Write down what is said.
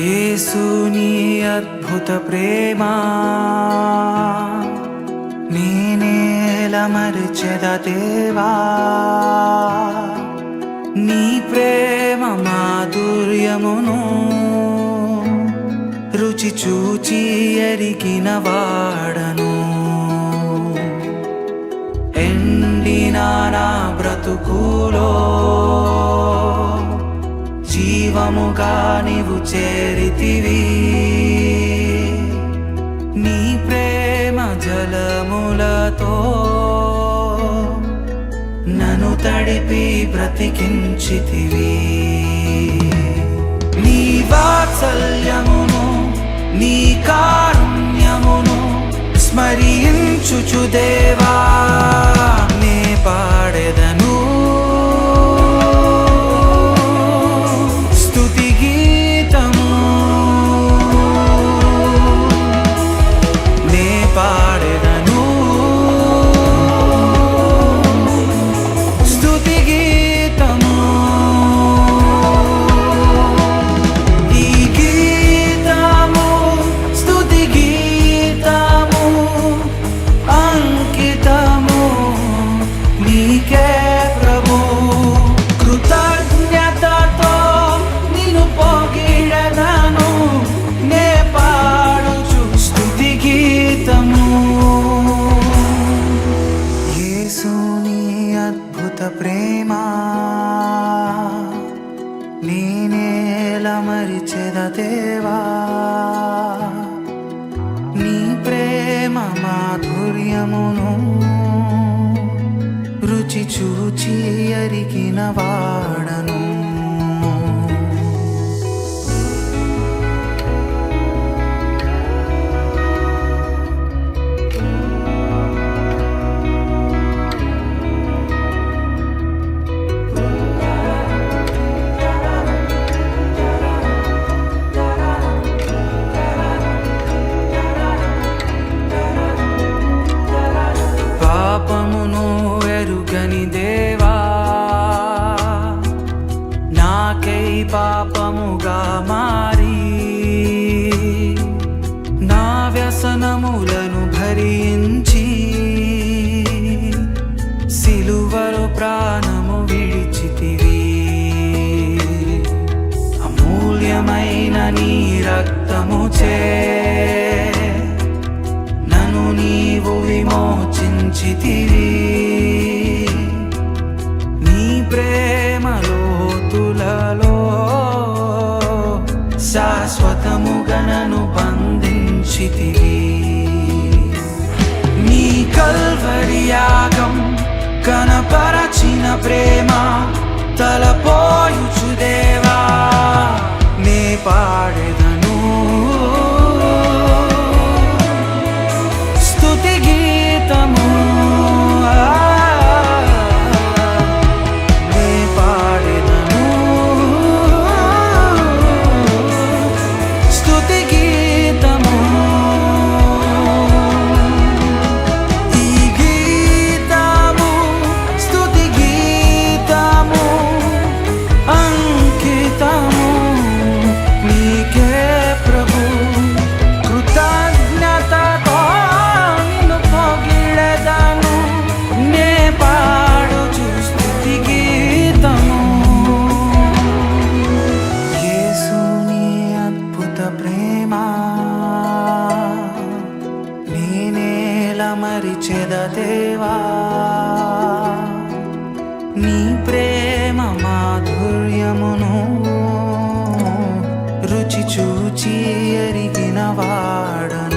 యేసుని అద్భుత ప్రేమ నేనేల మరిచెద దేవా, నీ ప్రేమ మాధుర్యమును రుచి చూచి ఎరిగిన వాడను. ఎండిన నా బ్రతుకులో జీవముగా నీవు చేరితివి, నీ ప్రేమ జలములతో నన్ను తడిపి బ్రతికించితివి. నీ వాత్సల్యమును నీ కారుణ్యమును స్మరించుచు దేవా, నే పాడెదను స్తుతి గీతము, నే పాడెదను స్తుతి గీతము. ఈ గీతము స్తుతి గీతము అంకితము నీకే ప్రభు. కృతజ్ఞతతో నిన్ను పొగిడెదను, నే పాడుచు స్తుతి గీతము. యేసుని అద్భుత ప్రేమ నేనేల మరిచెద దేవా, నీ ప్రేమ మాధుర్యమును రుచి చూచి ఎరిగిన వాడను. పాపమును ఎరుగని దేవా, నాకై పాపముగా మారి నా వ్యసనములను భరించి సిలువలో ప్రాణము విడిచితివి. అమూల్యమైన నీ రక్తముచే నన్ను నీవు విమోచించితివి. నీ ప్రేమ లోతులలో శాశ్వతముగా నన్ను బంధించితివి. నీ కల్వరి యాగం కనపరచిన ప్రేమ తలపోయుచు దేవా, నే పాడెదను స్తుతి గీతము. నే పాడెదను స్తుతి గీతము. ఈ గీతము స్తుతి గీతము అంకితము నీకే ప్రభు. కృతజ్ఞతతో నిన్ను పొగిడెదను, నే పాడుచు స్తుతి గీతము. యేసుని అద్భుత ప్రేమ నేనేల మరిచెద దేవా, నీ ప్రేమ మాధుర్యమును రుచి చూచి ఎరిగిన వాడను.